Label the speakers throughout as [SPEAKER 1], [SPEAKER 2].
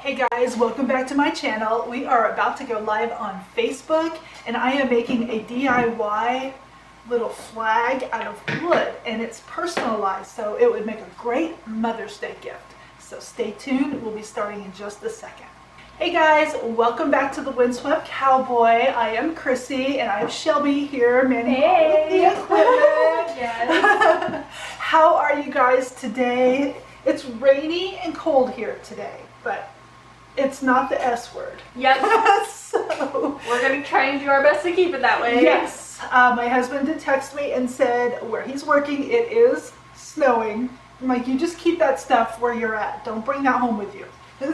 [SPEAKER 1] Hey guys, welcome back to my channel. We are about to go live on Facebook and I am making a DIY little flag out of wood and it's personalized, so it would make a great Mother's Day gift. So stay tuned, we'll be starting in just a second. Hey guys, welcome back to the Windswept Cowboy. I am Krissy and I have Shelby here manning all of the equipment.
[SPEAKER 2] Yes.
[SPEAKER 1] How are you guys today? It's rainy and cold here today, but it's not the S word.
[SPEAKER 2] Yep.
[SPEAKER 1] So
[SPEAKER 2] we're going to try and do our best to keep it that way.
[SPEAKER 1] yes. My husband did text me and said where he's working it is snowing. I'm like, you just keep that stuff where you're at. Don't bring that home with you.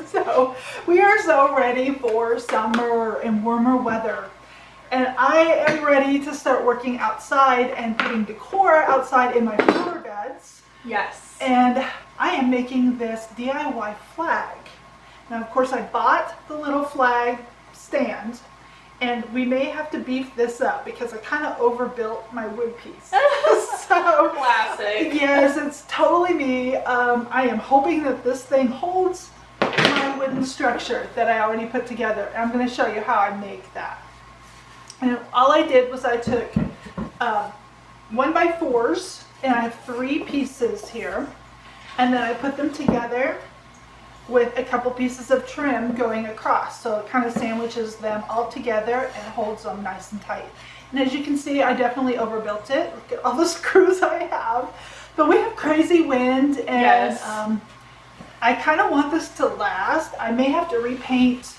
[SPEAKER 1] So we are so ready for summer and warmer weather. And I am ready to start working outside and putting decor outside in my flower beds.
[SPEAKER 2] Yes.
[SPEAKER 1] And I am making this DIY flag. Now, of course, I bought the little flag stand, and we may have to beef this up because I kind of overbuilt my wood piece. So,
[SPEAKER 2] classic.
[SPEAKER 1] yes, it's totally me. I am hoping that this thing holds my wooden structure that I already put together. And I'm going to show you how I make that. And all I did was I took 1x4s, and I have 3 pieces here, and then I put them together with a couple pieces of trim going across, so it kind of sandwiches them all together and holds them nice and tight. And as you can see, I definitely overbuilt it. Look at all the screws I have. But we have crazy wind, and
[SPEAKER 2] yes.
[SPEAKER 1] I kind of want this to last. I may have to repaint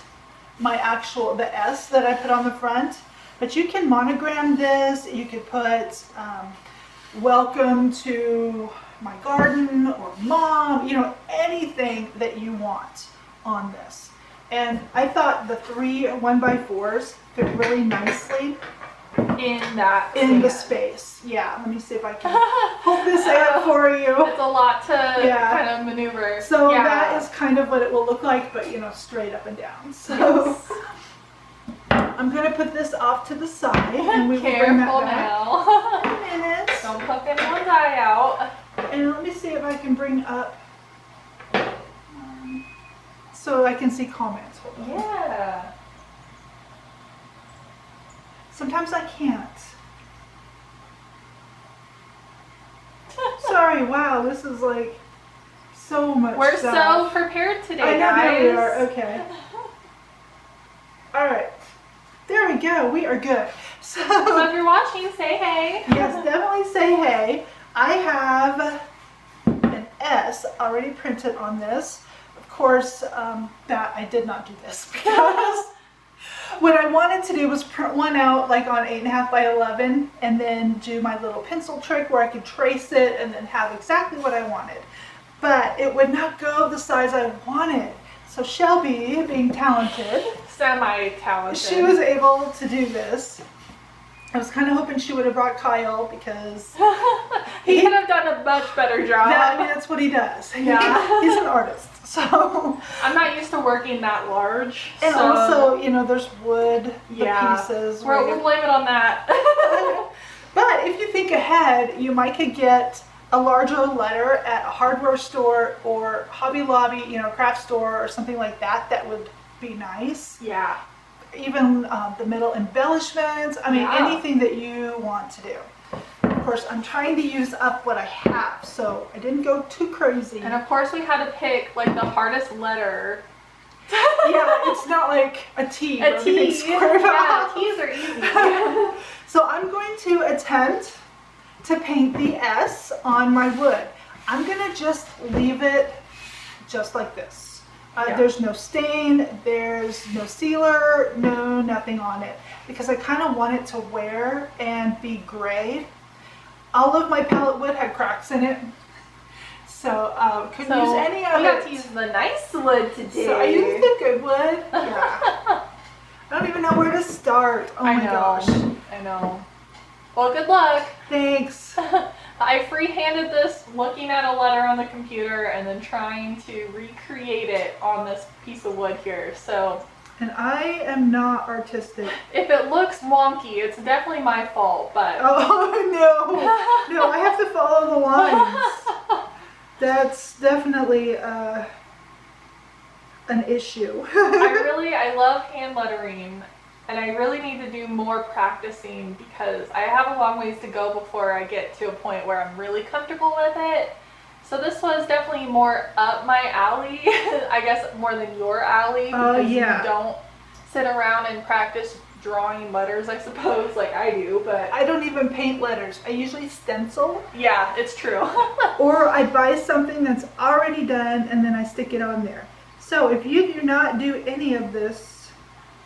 [SPEAKER 1] the S that I put on the front, but you can monogram this. You could put welcome to my garden or mom, you know, anything that you want on this. And I thought the 3 1x4s fit really nicely in the space. Yeah, let me see if I can hold this out for you.
[SPEAKER 2] It's a lot to kind of maneuver.
[SPEAKER 1] So that is kind of what it will look like, but you know, straight up and down. So yes. I'm going to put this off to the side and we will bring that back in a minute.
[SPEAKER 2] Don't poke anyone's eye out.
[SPEAKER 1] And let me see if I can bring up so I can see comments. Hold on.
[SPEAKER 2] Yeah.
[SPEAKER 1] Sometimes I can't. Sorry, wow, this is like so much
[SPEAKER 2] We're
[SPEAKER 1] stuff.
[SPEAKER 2] so prepared today,
[SPEAKER 1] I know,
[SPEAKER 2] guys.
[SPEAKER 1] there we are. Okay. All right. There we go. We are good. So
[SPEAKER 2] if you're watching, say hey.
[SPEAKER 1] Yes, definitely say hey. I have an S already printed on this. Of course, that I did not do this because what I wanted to do was print one out like on 8.5 by 11 and then do my little pencil trick where I could trace it and then have exactly what I wanted. But it would not go the size I wanted. So Shelby, being talented,
[SPEAKER 2] semi-talented,
[SPEAKER 1] she was able to do this. I was kind of hoping she would have brought Kyle because
[SPEAKER 2] he could have done a much better job.
[SPEAKER 1] Yeah, I mean, that's what he does.
[SPEAKER 2] Yeah.
[SPEAKER 1] He's an artist. So
[SPEAKER 2] I'm not used to working that large.
[SPEAKER 1] And
[SPEAKER 2] so,
[SPEAKER 1] also, you know, there's wood, pieces.
[SPEAKER 2] We'll blame it on that.
[SPEAKER 1] But if you think ahead, you might could get a larger letter at a hardware store or Hobby Lobby, you know, craft store or something like that. That would be nice.
[SPEAKER 2] Yeah.
[SPEAKER 1] Even the middle embellishments. I mean, anything that you want to do. Of course, I'm trying to use up what I have, so I didn't go too crazy.
[SPEAKER 2] And of course, we had to pick like the hardest letter.
[SPEAKER 1] Yeah, it's not like a T.
[SPEAKER 2] A T.
[SPEAKER 1] Yeah,
[SPEAKER 2] T's are easy.
[SPEAKER 1] So I'm going to attempt to paint the S on my wood. I'm going to just leave it just like this. There's no stain, there's no sealer, nothing on it, because I kind of want it to wear and be gray. All of my pallet wood had cracks in it, so couldn't use any of it.
[SPEAKER 2] We got to use the nice wood today.
[SPEAKER 1] So I used the good wood. Yeah. I don't even know where to start. Oh my gosh.
[SPEAKER 2] I know. Well, good luck.
[SPEAKER 1] Thanks.
[SPEAKER 2] I free-handed this looking at a letter on the computer and then trying to recreate it on this piece of wood here. So,
[SPEAKER 1] and I am not artistic.
[SPEAKER 2] If it looks wonky, it's definitely my fault, but...
[SPEAKER 1] Oh, no. No, I have to follow the lines. That's definitely an issue.
[SPEAKER 2] I love hand lettering, and I really need to do more practicing because I have a long ways to go before I get to a point where I'm really comfortable with it. So this was definitely more up my alley, I guess more than your alley, because you don't sit around and practice drawing letters, I suppose, like I do, but
[SPEAKER 1] I don't even paint letters. I usually stencil.
[SPEAKER 2] Yeah, it's true.
[SPEAKER 1] Or I buy something that's already done and then I stick it on there. So if you do not do any of this,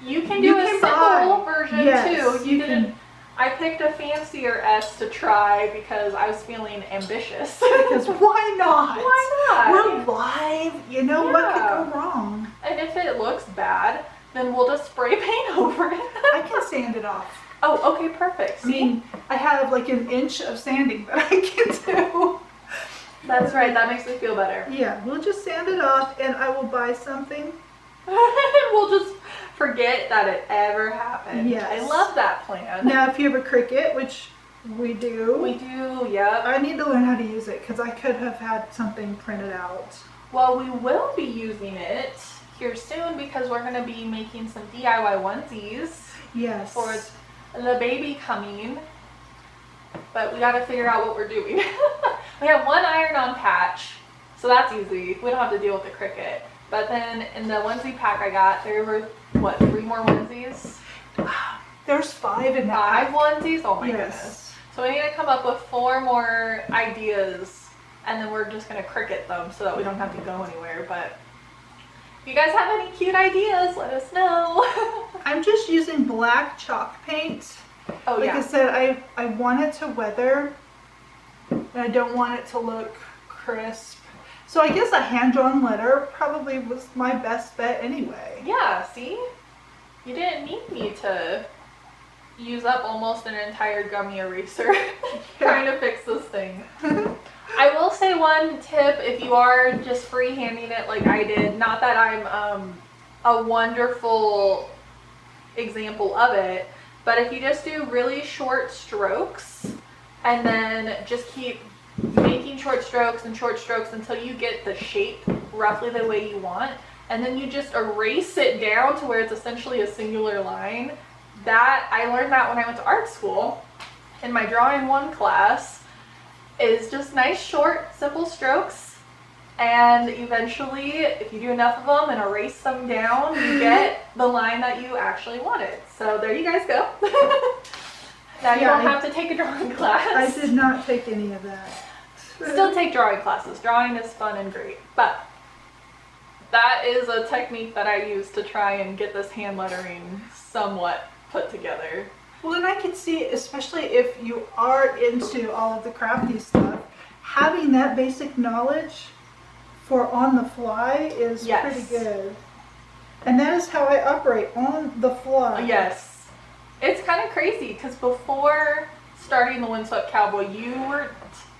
[SPEAKER 2] you can do a simple version too.
[SPEAKER 1] You can.
[SPEAKER 2] I picked a fancier S to try because I was feeling ambitious.
[SPEAKER 1] Because why not?
[SPEAKER 2] Why not?
[SPEAKER 1] We're live. You know what could go wrong?
[SPEAKER 2] And if it looks bad, then we'll just spray paint over it.
[SPEAKER 1] I can sand it off.
[SPEAKER 2] Oh, okay, perfect.
[SPEAKER 1] I mean, I have like an inch of sanding that I can do.
[SPEAKER 2] That's right. That makes me feel better.
[SPEAKER 1] Yeah, we'll just sand it off and I will buy something.
[SPEAKER 2] We'll just forget that it ever happened.
[SPEAKER 1] Yes.
[SPEAKER 2] I love that plan.
[SPEAKER 1] Now, if you have a Cricut, which we do.
[SPEAKER 2] We do, yep.
[SPEAKER 1] I need to learn how to use it because I could have had something printed out.
[SPEAKER 2] Well, we will be using it here soon because we're going to be making some DIY onesies.
[SPEAKER 1] Yes.
[SPEAKER 2] For the baby coming. But we got to figure out what we're doing. We have one iron-on patch, so that's easy. We don't have to deal with the Cricut. But then in the onesie pack I got, there were, what, 3 more onesies?
[SPEAKER 1] There's 5 in that.
[SPEAKER 2] 5 onesies? Oh my goodness. So we need to come up with 4 more ideas, and then we're just going to Cricut them so that we don't have to go anywhere. But if you guys have any cute ideas, let us know.
[SPEAKER 1] I'm just using black chalk paint.
[SPEAKER 2] Oh,
[SPEAKER 1] like
[SPEAKER 2] yeah.
[SPEAKER 1] I said, I want it to weather, and I don't want it to look crisp. So I guess a hand-drawn letter probably was my best bet anyway.
[SPEAKER 2] Yeah, see? You didn't need me to use up almost an entire gummy eraser trying to fix this thing. I will say one tip if you are just freehanding it like I did, not that I'm a wonderful example of it, but if you just do really short strokes and then just keep making short strokes until you get the shape roughly the way you want, and then you just erase it down to where it's essentially a singular line. That I learned that when I went to art school in my drawing 1 class, is just nice short simple strokes, and eventually if you do enough of them and erase them down, you get the line that you actually wanted. So there you guys go. Now you don't have to take a drawing class.
[SPEAKER 1] I did not take any of that.
[SPEAKER 2] Still take drawing classes. Drawing is fun and great. But that is a technique that I use to try and get this hand lettering somewhat put together.
[SPEAKER 1] Well, and I could see, especially if you are into all of the crafty stuff, having that basic knowledge for on the fly is pretty good. And that is how I operate, on the fly.
[SPEAKER 2] Yes. It's kind of crazy because before starting the Windswept Cowboy, you weren't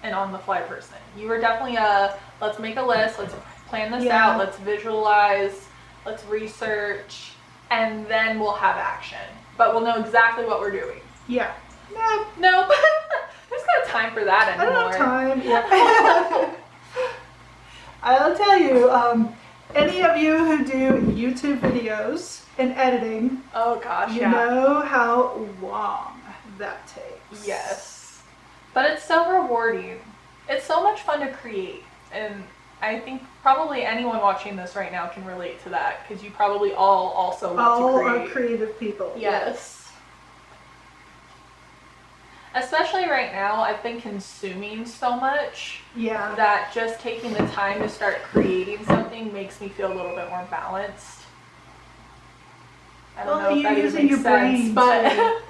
[SPEAKER 2] an on-the-fly person. You were definitely a, let's make a list, let's plan this out, let's visualize, let's research, and then we'll have action. But we'll know exactly what we're doing.
[SPEAKER 1] Yeah.
[SPEAKER 2] Nope. There's no time for that anymore.
[SPEAKER 1] I don't have time. Yeah. I'll tell you, any of you who do YouTube videos and editing,
[SPEAKER 2] oh gosh,
[SPEAKER 1] you know how long that takes.
[SPEAKER 2] Yes. But it's so rewarding. It's so much fun to create. And I think probably anyone watching this right now can relate to that because you probably all also want to create.
[SPEAKER 1] All are creative people.
[SPEAKER 2] Yes. Especially right now, I've been consuming so much that just taking the time to start creating something makes me feel a little bit more balanced. I don't know if that even makes sense, but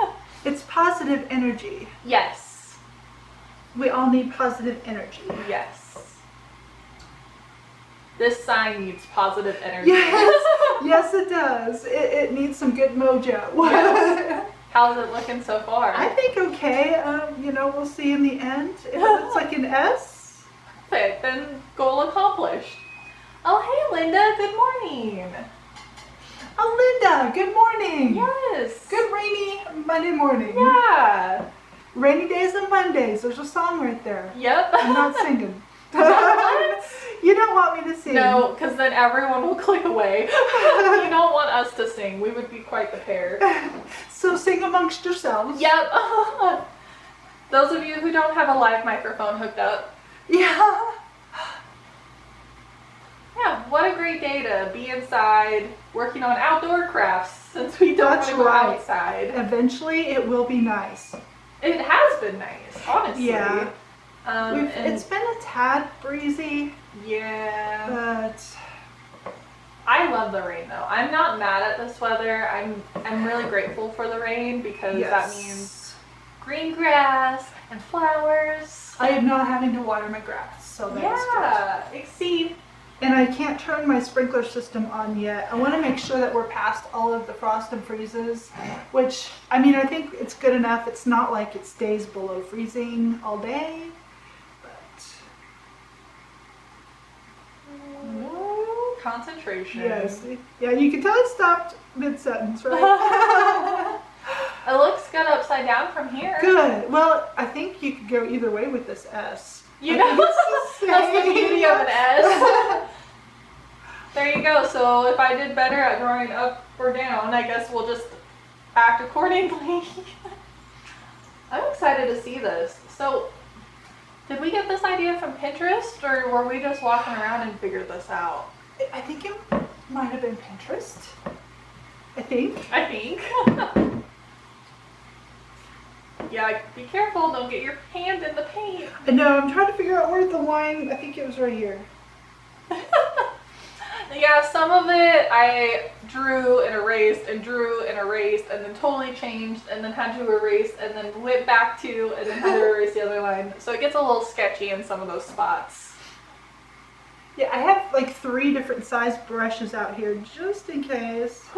[SPEAKER 1] it's positive energy.
[SPEAKER 2] Yes.
[SPEAKER 1] We all need positive energy.
[SPEAKER 2] Yes. This sign needs positive energy.
[SPEAKER 1] Yes, yes it does. It needs some good mojo.
[SPEAKER 2] Yes. How's it looking so far?
[SPEAKER 1] I think okay. You know, we'll see in the end. If it looks like an S.
[SPEAKER 2] Perfect. Then goal accomplished. Oh, hey, Linda. Good morning.
[SPEAKER 1] Oh, Linda. Good morning.
[SPEAKER 2] Yes.
[SPEAKER 1] Good rainy Monday morning.
[SPEAKER 2] Yeah.
[SPEAKER 1] Rainy days and Mondays. There's a song right there.
[SPEAKER 2] Yep.
[SPEAKER 1] I'm not singing.
[SPEAKER 2] What?
[SPEAKER 1] You don't want me to sing.
[SPEAKER 2] No, because then everyone will click away. You don't want us to sing. We would be quite the pair.
[SPEAKER 1] So sing amongst yourselves.
[SPEAKER 2] Yep. Those of you who don't have a live microphone hooked up.
[SPEAKER 1] Yeah.
[SPEAKER 2] Yeah, what a great day to be inside working on outdoor crafts since we don't want to go outside.
[SPEAKER 1] Eventually it will be nice.
[SPEAKER 2] It has been nice, honestly.
[SPEAKER 1] Yeah.
[SPEAKER 2] And
[SPEAKER 1] It's been a tad breezy.
[SPEAKER 2] yeah.
[SPEAKER 1] But
[SPEAKER 2] I love the rain though. I'm not mad at this weather. I'm really grateful for the rain because that means green grass and flowers.
[SPEAKER 1] I am not having to water my grass, so that's good.
[SPEAKER 2] Exceed.
[SPEAKER 1] And I can't turn my sprinkler system on yet. I want to make sure that we're past all of the frost and freezes, which, I mean, I think it's good enough. It's not like it stays below freezing all day, but...
[SPEAKER 2] No concentration.
[SPEAKER 1] Yes. Yeah, you can tell it stopped mid-sentence, right?
[SPEAKER 2] It looks good upside down from here.
[SPEAKER 1] Good. Well, I think you could go either way with this S.
[SPEAKER 2] You know, that's the beauty of an S. There you go. So if I did better at drawing up or down, I guess we'll just act accordingly. I'm excited to see this. So did we get this idea from Pinterest or were we just walking around and figured this out?
[SPEAKER 1] I think it might have been Pinterest. I think.
[SPEAKER 2] Yeah, be careful. Don't get your hand in the paint.
[SPEAKER 1] No, I'm trying to figure out where the line, I think it was right here.
[SPEAKER 2] Yeah, some of it I drew and erased and then totally changed and then had to erase and then went back to and then had to erase the other line. So it gets a little sketchy in some of those spots.
[SPEAKER 1] Yeah, I have like 3 different size brushes out here just in case.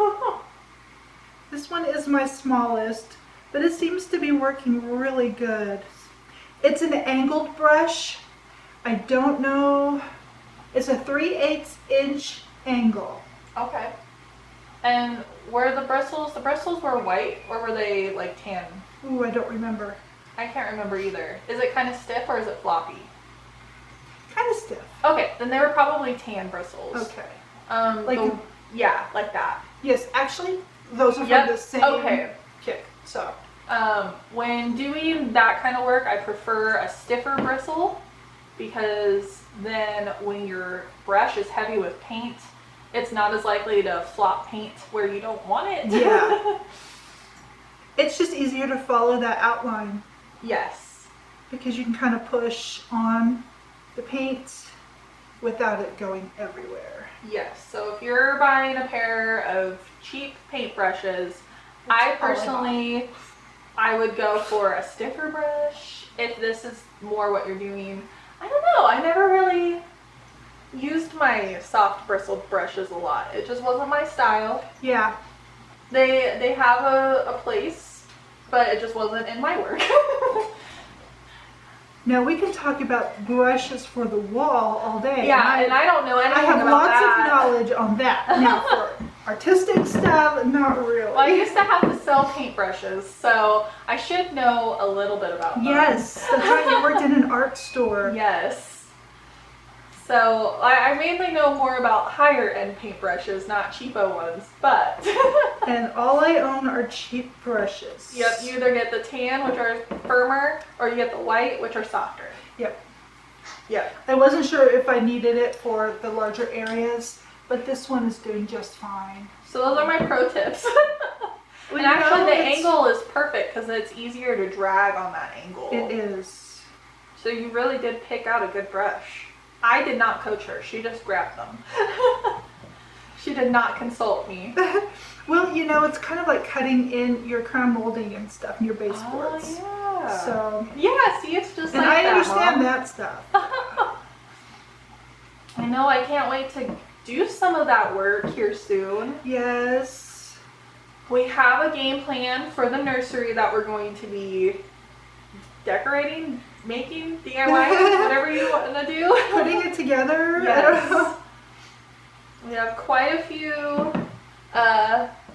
[SPEAKER 1] This one is my smallest, but it seems to be working really good. It's an angled brush. I don't know. It's a 3/8 inch angle.
[SPEAKER 2] Okay. And were the bristles were white or were they like tan?
[SPEAKER 1] Ooh, I don't remember.
[SPEAKER 2] I can't remember either. Is it kind of stiff or is it floppy?
[SPEAKER 1] Kind of stiff.
[SPEAKER 2] Okay, then they were probably tan bristles.
[SPEAKER 1] Okay.
[SPEAKER 2] Like yeah, like that.
[SPEAKER 1] Yes, actually, those are from the same kit. So,
[SPEAKER 2] when doing that kind of work, I prefer a stiffer bristle because then when your brush is heavy with paint, it's not as likely to flop paint where you don't want it.
[SPEAKER 1] Yeah. It's just easier to follow that outline.
[SPEAKER 2] Yes.
[SPEAKER 1] Because you can kind of push on the paint without it going everywhere.
[SPEAKER 2] Yes, so if you're buying a pair of cheap paint brushes, I personally would go for a stiffer brush if this is more what you're doing. I don't know, I never really used my soft bristled brushes a lot. It just wasn't my style.
[SPEAKER 1] Yeah.
[SPEAKER 2] They have a place, but it just wasn't in my work.
[SPEAKER 1] Now we can talk about brushes for the wall all day.
[SPEAKER 2] Yeah, and I don't know anything
[SPEAKER 1] about that. I have lots of knowledge on that. Now for artistic stuff, not really.
[SPEAKER 2] Well, I used to have to sell paintbrushes, so I should know a little bit about them.
[SPEAKER 1] Yes, that's right. You worked in an art store.
[SPEAKER 2] Yes. So I mainly know more about higher end paintbrushes, not cheapo ones, but.
[SPEAKER 1] And all I own are cheap brushes.
[SPEAKER 2] Yep, you either get the tan, which are firmer, or you get the white, which are softer.
[SPEAKER 1] Yep.
[SPEAKER 2] Yep.
[SPEAKER 1] I wasn't sure if I needed it for the larger areas, but this one is doing just fine.
[SPEAKER 2] So those are my pro tips.
[SPEAKER 1] Well,
[SPEAKER 2] and actually the angle is perfect because it's easier to drag on that angle.
[SPEAKER 1] It is.
[SPEAKER 2] So you really did pick out a good brush. I did not coach her. She just grabbed them. She did not consult me.
[SPEAKER 1] Well, you know, it's kind of like cutting in your crown molding and stuff in your baseboards.
[SPEAKER 2] Oh, yeah.
[SPEAKER 1] So.
[SPEAKER 2] Yeah, see, it's just
[SPEAKER 1] and
[SPEAKER 2] like
[SPEAKER 1] I
[SPEAKER 2] that,
[SPEAKER 1] understand
[SPEAKER 2] Mom.
[SPEAKER 1] that stuff.
[SPEAKER 2] I know, I can't wait to do some of that work here soon.
[SPEAKER 1] Yes.
[SPEAKER 2] We have a game plan for the nursery that we're going to be decorating, making, DIY, whatever you want to do.
[SPEAKER 1] Putting it together.
[SPEAKER 2] Yes.
[SPEAKER 1] I don't know.
[SPEAKER 2] We have quite a few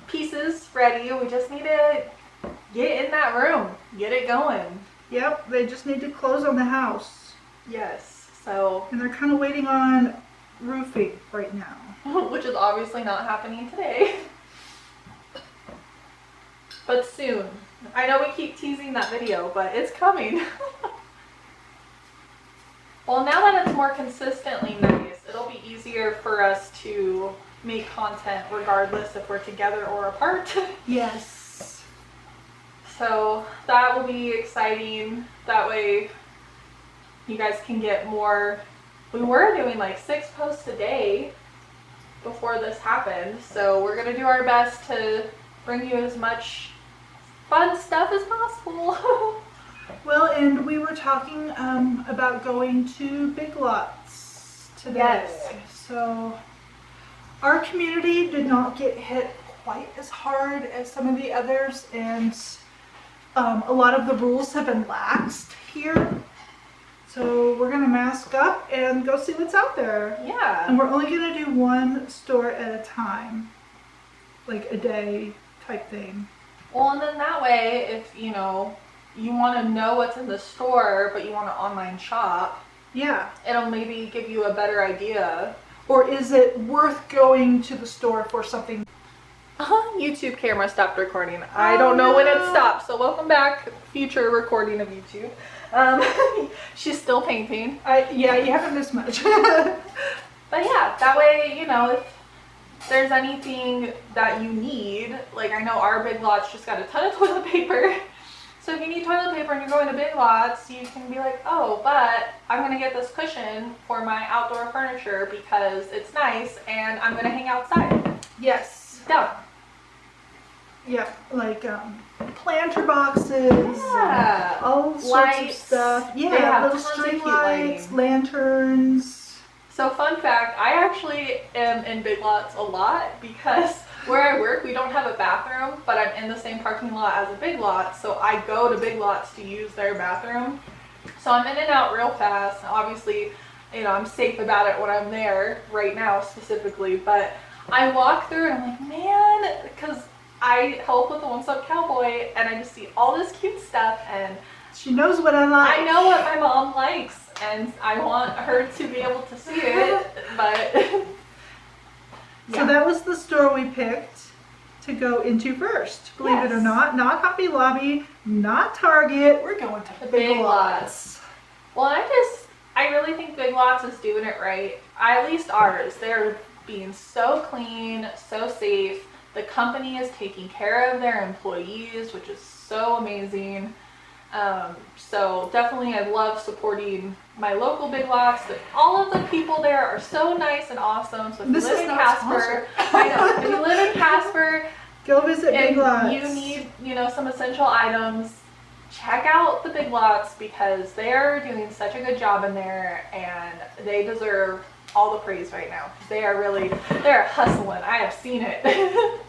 [SPEAKER 2] pieces ready. We just need to get in that room, get it going.
[SPEAKER 1] Yep, they just need to close on the house.
[SPEAKER 2] Yes. So,
[SPEAKER 1] And they're kind of waiting on roofing right now.
[SPEAKER 2] which is obviously not happening today. But soon. I know we keep teasing that video, but it's coming. Well, now that it's more consistently nice, it'll be easier for us to make content regardless if we're together or apart.
[SPEAKER 1] Yes.
[SPEAKER 2] So that will be exciting. That way you guys can get more. We were doing like 6 posts a day before this happened. So we're going to do our best to bring you as much fun stuff as possible.
[SPEAKER 1] Well, and we were talking about going to Big Lots today.
[SPEAKER 2] Yes.
[SPEAKER 1] So our community did not get hit quite as hard as some of the others, and a lot of the rules have been laxed here. So we're gonna mask up and go see what's out there.
[SPEAKER 2] Yeah.
[SPEAKER 1] And we're only gonna do one store at a time, like a day type thing.
[SPEAKER 2] Well, and then that way, if you want to know what's in the store, but you want to online shop,
[SPEAKER 1] Yeah.
[SPEAKER 2] it'll maybe give you a better idea.
[SPEAKER 1] Or is it worth going to the store for something?
[SPEAKER 2] YouTube camera stopped recording. I don't know when it stopped, so welcome back, future recording of YouTube. She's still painting.
[SPEAKER 1] Yeah, you haven't missed much.
[SPEAKER 2] But yeah, that way, if there's anything that you need, like I know our Big Lots just got a ton of toilet paper. So if you need toilet paper and you're going to Big Lots, you can be like, oh, but I'm going to get this cushion for my outdoor furniture because it's nice and I'm going to hang outside.
[SPEAKER 1] Yes.
[SPEAKER 2] Done.
[SPEAKER 1] Yeah, like planter boxes,
[SPEAKER 2] Yeah.
[SPEAKER 1] all sorts
[SPEAKER 2] Lights.
[SPEAKER 1] of stuff.
[SPEAKER 2] They
[SPEAKER 1] Yeah,
[SPEAKER 2] have
[SPEAKER 1] little
[SPEAKER 2] tons of
[SPEAKER 1] string
[SPEAKER 2] cute
[SPEAKER 1] lights,
[SPEAKER 2] lighting.
[SPEAKER 1] lanterns.
[SPEAKER 2] So fun fact, I actually am in Big Lots a lot because where I work, we don't have a bathroom, but I'm in the same parking lot as a Big Lot, so I go to Big Lots to use their bathroom. So I'm in and out real fast. Obviously, I'm safe about it when I'm there right now specifically, but I walk through and I'm like, man, because I help with the One Step Cowboy and I just see all this cute stuff and
[SPEAKER 1] She knows what I like.
[SPEAKER 2] I know what my mom likes and I want her to be able to see it, but
[SPEAKER 1] So that was the store we picked to go into first. Believe it or not Hobby Lobby, not Target. We're going to
[SPEAKER 2] The
[SPEAKER 1] Big
[SPEAKER 2] Big
[SPEAKER 1] Lots.
[SPEAKER 2] Well, I really think Big Lots is doing it right. At least ours. They're being so clean, so safe. The company is taking care of their employees, which is so amazing. So definitely I love supporting my local Big Lots. But all of the people there are so nice and awesome. So if you live in Casper, I know, if you live in Casper,
[SPEAKER 1] Go visit Big Lots.
[SPEAKER 2] and you need, some essential items, check out the Big Lots because they're doing such a good job in there and they deserve all the praise right now. They're hustling. I have seen it.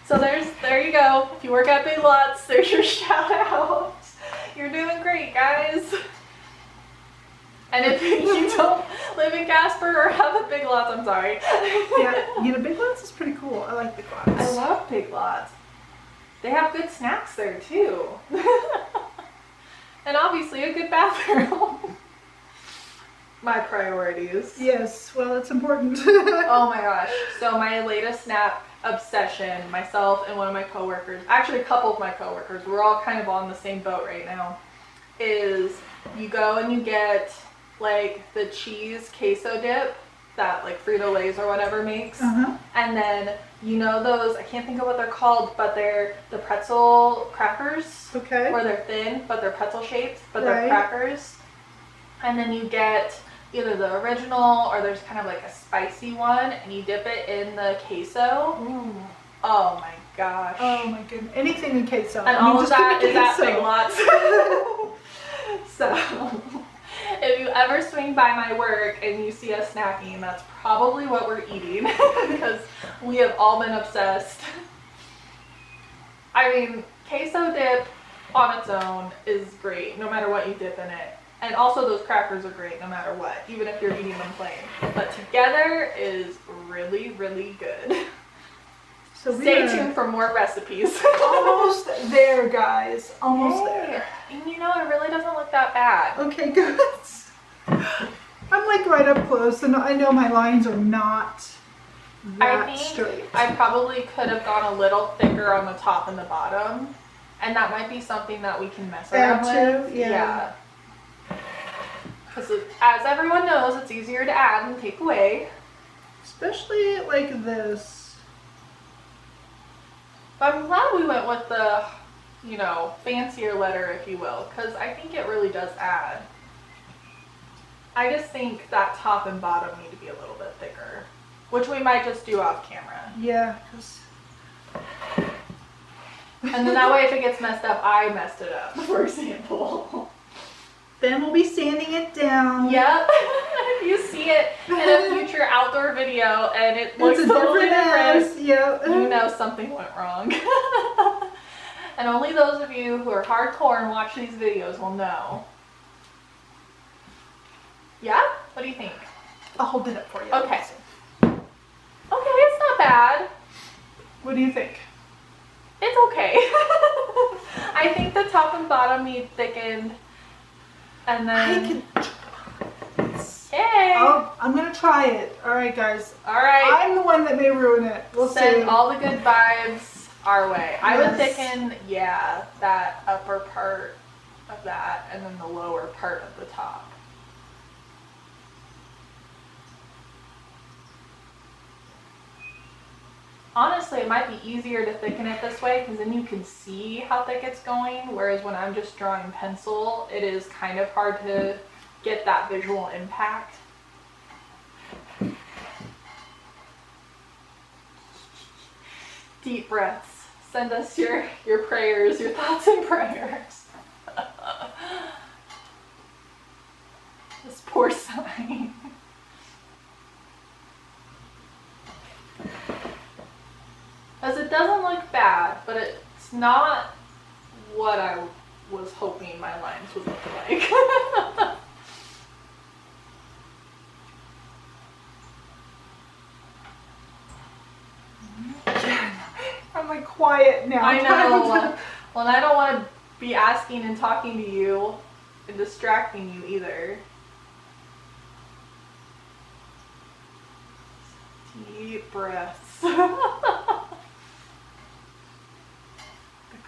[SPEAKER 2] So there you go. If you work at Big Lots, there's your shout out. You're doing great, guys. And if you don't live in Casper or have a Big Lots, I'm sorry.
[SPEAKER 1] Yeah, Big Lots is pretty cool. I like Big Lots.
[SPEAKER 2] I love Big Lots. They have good snacks there too. And obviously a good bathroom. My priorities.
[SPEAKER 1] Yes, well, it's important.
[SPEAKER 2] Oh my gosh. So my latest snap obsession, myself and one of my coworkers, actually a couple of my coworkers, we're all kind of on the same boat right now, is you go and you get like the cheese queso dip that like Frito-Lay's or whatever makes. And then those, I can't think of what they're called, but they're the pretzel crackers.
[SPEAKER 1] Okay.
[SPEAKER 2] Where they're thin, but they're pretzel shaped, but they're crackers. And then you get either the original or there's kind of like a spicy one and you dip it in the queso.
[SPEAKER 1] Ooh.
[SPEAKER 2] Oh my gosh.
[SPEAKER 1] Oh my goodness. Anything in queso.
[SPEAKER 2] And all of that is at Big Lots. So if you ever swing by my work and you see us snacking, that's probably what we're eating because we have all been obsessed. I mean, queso dip on its own is great no matter what you dip in it. And also those crackers are great no matter what, even if you're eating them plain. But together is really, really good.
[SPEAKER 1] So
[SPEAKER 2] stay tuned for more recipes.
[SPEAKER 1] Almost there, guys. Almost there.
[SPEAKER 2] And it really doesn't look that bad.
[SPEAKER 1] Okay, good. I'm like right up close and I know my lines are not that
[SPEAKER 2] I think
[SPEAKER 1] straight.
[SPEAKER 2] I probably could have gone a little thicker on the top and the bottom. And that might be something that we can mess around
[SPEAKER 1] Add
[SPEAKER 2] with.
[SPEAKER 1] to, yeah.
[SPEAKER 2] Because as everyone knows, it's easier to add than take away.
[SPEAKER 1] Especially like this.
[SPEAKER 2] But I'm glad we went with the, you know, fancier letter, if you will. Because I think it really does add. I just think that top and bottom need to be a little bit thicker. Which we might just do off camera.
[SPEAKER 1] Yeah, 'cause
[SPEAKER 2] And then that way if it gets messed up, I messed it up, for example.
[SPEAKER 1] then we'll be sanding it down.
[SPEAKER 2] Yep. If you see it in a future outdoor video and it looks
[SPEAKER 1] It's a
[SPEAKER 2] totally different,
[SPEAKER 1] different. Yeah.
[SPEAKER 2] you know something went wrong. And only those of you who are hardcore and watch these videos will know. Yeah? What do you think?
[SPEAKER 1] I'll hold it up for you.
[SPEAKER 2] Okay. Okay, it's not bad.
[SPEAKER 1] What do you think?
[SPEAKER 2] It's okay. I think the top and bottom need thickened. And then... Hey!
[SPEAKER 1] Oh, I'm gonna try it. Alright, guys.
[SPEAKER 2] Alright.
[SPEAKER 1] I'm the one that may ruin it. We'll
[SPEAKER 2] Send
[SPEAKER 1] see.
[SPEAKER 2] all the good vibes our way. I would
[SPEAKER 1] Yes.
[SPEAKER 2] thicken, yeah, that upper part of that and then the lower part of the top. Honestly, it might be easier to thicken it this way because then you can see how thick it's going, whereas when I'm just drawing pencil, it is kind of hard to get that visual impact. Deep breaths. Send us your prayers, your thoughts and prayers. This poor sign. As it doesn't look bad, but it's not what I was hoping my lines would look like.
[SPEAKER 1] I'm like quiet now.
[SPEAKER 2] I know. Well, and I don't want to be asking and talking to you and distracting you either. Deep breaths. The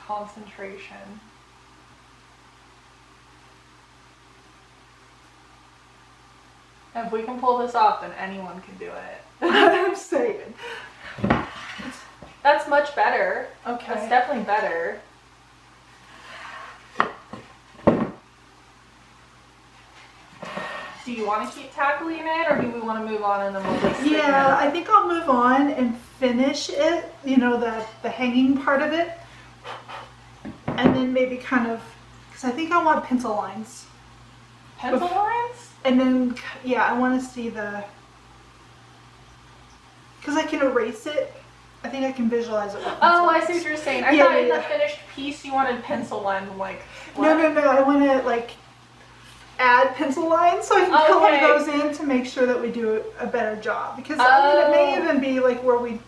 [SPEAKER 2] concentration. If we can pull this off, then anyone can do it.
[SPEAKER 1] I'm saying.
[SPEAKER 2] That's much better.
[SPEAKER 1] Okay.
[SPEAKER 2] That's definitely better. Do you want to keep tackling it, or do we want to move on and then we'll just stick it
[SPEAKER 1] Yeah,
[SPEAKER 2] up?
[SPEAKER 1] I think I'll move on and finish it, you know, the hanging part of it. And then maybe kind of, because I think I want pencil lines.
[SPEAKER 2] Pencil lines?
[SPEAKER 1] And then, yeah, I want to see the, because I can erase it. I think I can visualize it with pencil
[SPEAKER 2] Oh, I
[SPEAKER 1] lines.
[SPEAKER 2] see what you're saying. I
[SPEAKER 1] Yeah,
[SPEAKER 2] thought
[SPEAKER 1] yeah,
[SPEAKER 2] in the
[SPEAKER 1] yeah.
[SPEAKER 2] finished piece you wanted pencil lines. I'm like,
[SPEAKER 1] No,
[SPEAKER 2] what?
[SPEAKER 1] no, I want to like add pencil lines so I can color
[SPEAKER 2] Okay.
[SPEAKER 1] those in to make sure that we do a better job. Because I mean, it may
[SPEAKER 2] Oh.
[SPEAKER 1] even be like where we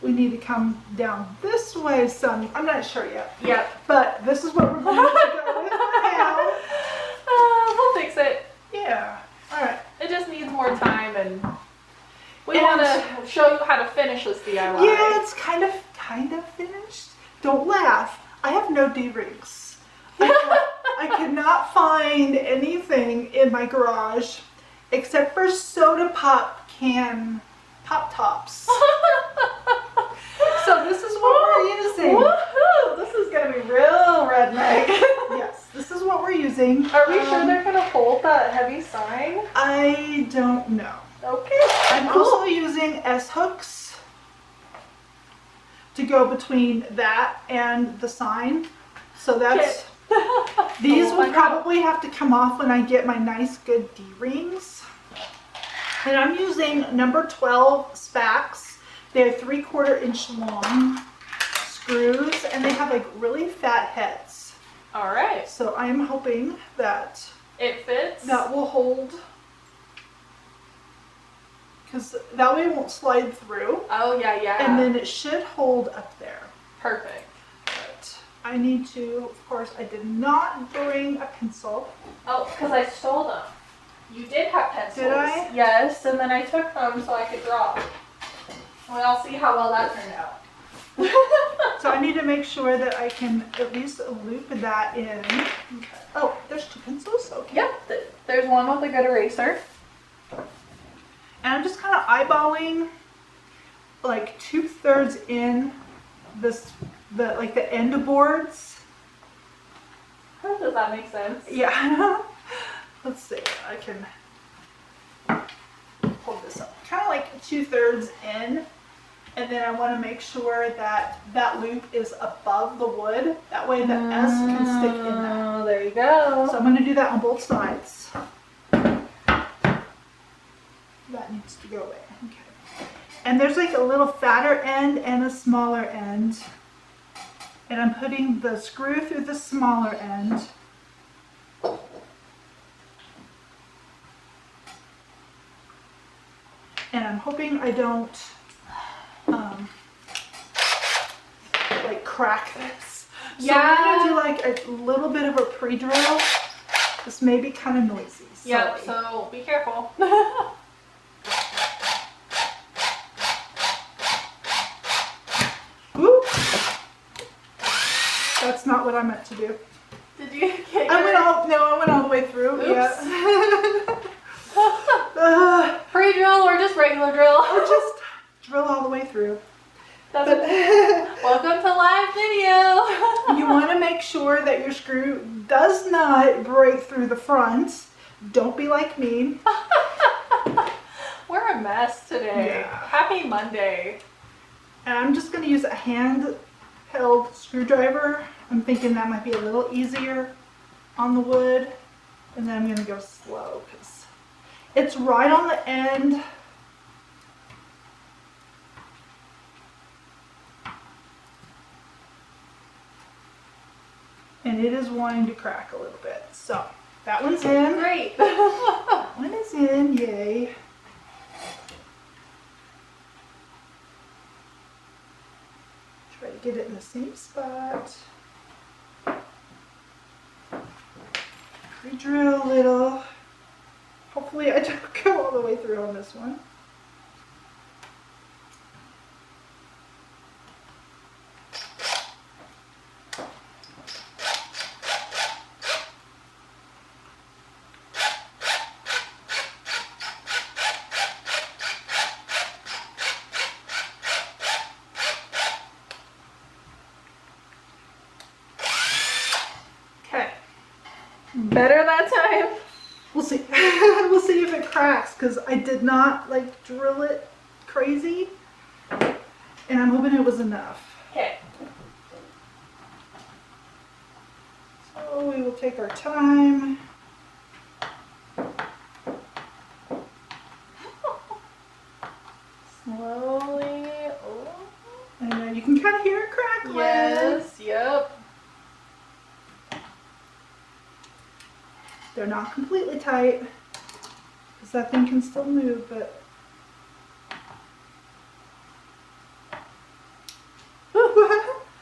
[SPEAKER 1] need to come down this way some. I'm not sure yet.
[SPEAKER 2] Yep.
[SPEAKER 1] But this is what we're going to go with for now.
[SPEAKER 2] We'll fix it.
[SPEAKER 1] Yeah. All right.
[SPEAKER 2] It just needs more time, and we
[SPEAKER 1] And-
[SPEAKER 2] want to show you how to finish this DIY.
[SPEAKER 1] Yeah, it's kind of finished. Don't laugh. I have no D-rings. I could not find anything in my garage except for soda pop can pop tops. So this is what we're using.
[SPEAKER 2] Woohoo! This is gonna be real redneck.
[SPEAKER 1] Yes, this is what we're using.
[SPEAKER 2] Are we sure they're gonna hold that heavy sign?
[SPEAKER 1] I don't know.
[SPEAKER 2] Okay.
[SPEAKER 1] I'm also using S-hooks to go between that and the sign. So that's, these will probably have to come off when I get my nice good D-rings. And I'm using number 12 Spax. They're 3/4 inch long screws and they have like really fat heads.
[SPEAKER 2] All right.
[SPEAKER 1] So I'm hoping that
[SPEAKER 2] It fits.
[SPEAKER 1] that will hold, because that way it won't slide through.
[SPEAKER 2] Oh yeah, yeah.
[SPEAKER 1] And then it should hold up there.
[SPEAKER 2] Perfect.
[SPEAKER 1] But I need to, of course, I did not bring a pencil.
[SPEAKER 2] Oh, because I stole them. You did have pencils.
[SPEAKER 1] Did I?
[SPEAKER 2] Yes, and then I took them so I could draw. Well, I'll see how well that turned out.
[SPEAKER 1] So I need to make sure that I can at least loop that in. Okay. Oh, there's 2 pencils? Okay.
[SPEAKER 2] Yep, there's one with a good eraser.
[SPEAKER 1] And I'm just kind of eyeballing like 2/3 in the end boards.
[SPEAKER 2] Does that make sense?
[SPEAKER 1] Yeah. Let's see. I can hold this up. Kind of like 2/3 in. And then I want to make sure that that loop is above the wood. That way the S can stick in there.
[SPEAKER 2] Oh, there you go.
[SPEAKER 1] So I'm going to do that on both sides. That needs to go away. Okay. And there's like a little fatter end and a smaller end. And I'm putting the screw through the smaller end. And I'm hoping I don't like crack this. So
[SPEAKER 2] Yeah.
[SPEAKER 1] we're gonna do like a little bit of a pre-drill. This may be kind of noisy.
[SPEAKER 2] Yep,
[SPEAKER 1] Sorry.
[SPEAKER 2] so be careful.
[SPEAKER 1] Whoop. That's not what I meant to do.
[SPEAKER 2] Did you get
[SPEAKER 1] I went all the way through.
[SPEAKER 2] Oops.
[SPEAKER 1] Yeah.
[SPEAKER 2] Pre-drill or just regular drill?
[SPEAKER 1] Or just drill all the way through.
[SPEAKER 2] Welcome to live video.
[SPEAKER 1] You want to make sure that your screw does not break through the front. Don't be like me.
[SPEAKER 2] We're a mess today.
[SPEAKER 1] Yeah.
[SPEAKER 2] Happy Monday.
[SPEAKER 1] And I'm just going to use a hand-held screwdriver. I'm thinking that might be a little easier on the wood. And then I'm going to go slow because it's right on the end. And it is wanting to crack a little bit. So that one's in.
[SPEAKER 2] Great.
[SPEAKER 1] That one is in. Yay. Try to get it in the same spot. Re-drill a little. Hopefully I don't go all the way through on this one. Okay.
[SPEAKER 2] Better that time.
[SPEAKER 1] We'll see. We'll see if it cracks because I did not like drill it crazy. And I'm hoping it was enough.
[SPEAKER 2] Okay.
[SPEAKER 1] So we will take our time.
[SPEAKER 2] Slowly. Oh.
[SPEAKER 1] And then you can kind of hear it crackling.
[SPEAKER 2] Yes. Yep.
[SPEAKER 1] They're not completely tight because that thing can still move, but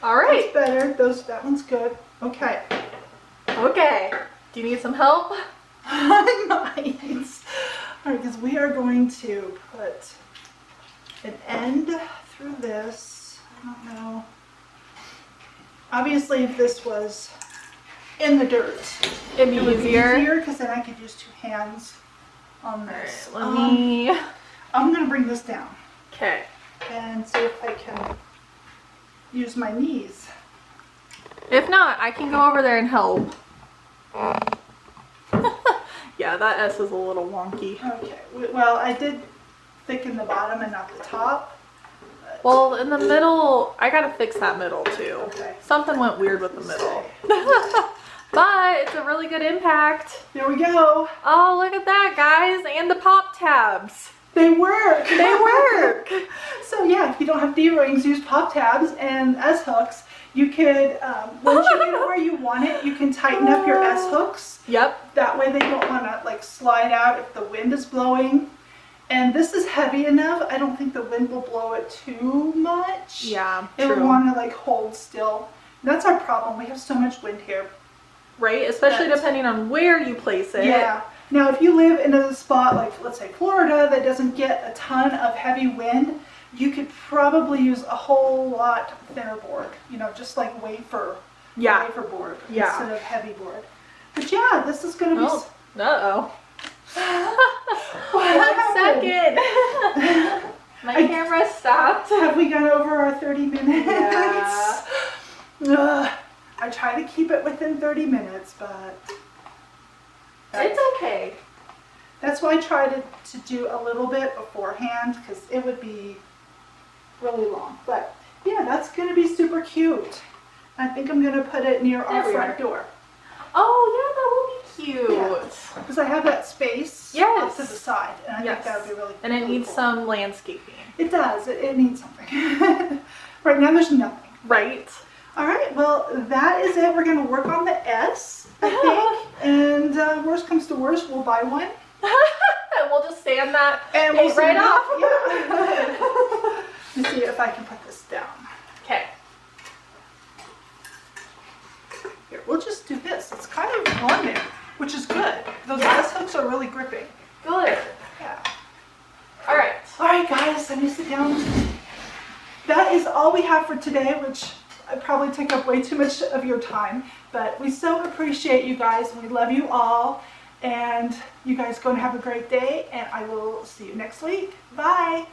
[SPEAKER 2] All right.
[SPEAKER 1] that's better. That one's good. Okay.
[SPEAKER 2] Okay. Do you need some help?
[SPEAKER 1] I might. All right, because we are going to put an end through this. I don't know. Obviously, if this was in the dirt,
[SPEAKER 2] It'd be
[SPEAKER 1] it would
[SPEAKER 2] easier.
[SPEAKER 1] be easier because then I could use 2 hands on this.
[SPEAKER 2] Let me.
[SPEAKER 1] I'm gonna bring this down
[SPEAKER 2] Okay.
[SPEAKER 1] and see if I can use my knees.
[SPEAKER 2] If not, I can go over there and help. Yeah, that S is a little wonky.
[SPEAKER 1] Okay. Well, I did thicken the bottom and not the top. but-
[SPEAKER 2] Well, in the middle, I gotta fix that middle too.
[SPEAKER 1] Okay.
[SPEAKER 2] Something went weird with the middle. But it's a really good impact.
[SPEAKER 1] There we go.
[SPEAKER 2] Oh, look at that, guys. And the pop tabs.
[SPEAKER 1] They work.
[SPEAKER 2] They work.
[SPEAKER 1] So yeah, if you don't have D-rings, use pop tabs and S hooks. You could, once you get it where you want it, you can tighten up your S hooks.
[SPEAKER 2] Yep.
[SPEAKER 1] That way they don't want to like slide out if the wind is blowing. And this is heavy enough. I don't think the wind will blow it too much.
[SPEAKER 2] Yeah,
[SPEAKER 1] It would
[SPEAKER 2] true.
[SPEAKER 1] want to like hold still. That's our problem. We have so much wind here.
[SPEAKER 2] Right? Especially
[SPEAKER 1] That's-
[SPEAKER 2] depending on where you place it.
[SPEAKER 1] Yeah. Now, if you live in a spot like, let's say, Florida, that doesn't get a ton of heavy wind, you could probably use a whole lot thinner board. You know, just like wafer board instead of heavy board. But yeah, this is going to be...
[SPEAKER 2] Uh-oh. 1 second. My camera stopped.
[SPEAKER 1] Have we gone over our 30 minutes?
[SPEAKER 2] Yeah.
[SPEAKER 1] I try to keep it within 30 minutes, but...
[SPEAKER 2] It's okay.
[SPEAKER 1] That's why I try to do a little bit beforehand, because it would be really long. But yeah, that's going to be super cute. I think I'm going to put it near our front door.
[SPEAKER 2] Oh, yeah, that will be cute.
[SPEAKER 1] Because I have that space off to the side, and I think that would be really cool.
[SPEAKER 2] And it needs some landscaping.
[SPEAKER 1] It does. It needs something. Right now there's nothing.
[SPEAKER 2] Right.
[SPEAKER 1] All right, well, that is it. We're going to work on the S, I think. And worst comes to worst, we'll buy one.
[SPEAKER 2] And we'll just stand that
[SPEAKER 1] and we'll
[SPEAKER 2] right off.
[SPEAKER 1] Yeah. Let me see if I can put this down.
[SPEAKER 2] Okay.
[SPEAKER 1] Here, we'll just do this. It's kind of on there, which is good. Those S hooks are really gripping.
[SPEAKER 2] Good.
[SPEAKER 1] Yeah.
[SPEAKER 2] All right.
[SPEAKER 1] All right, guys, let me sit down. That is all we have for today, which I probably took up way too much of your time. But we so appreciate you guys. We love you all. And you guys go and have a great day. And I will see you next week. Bye.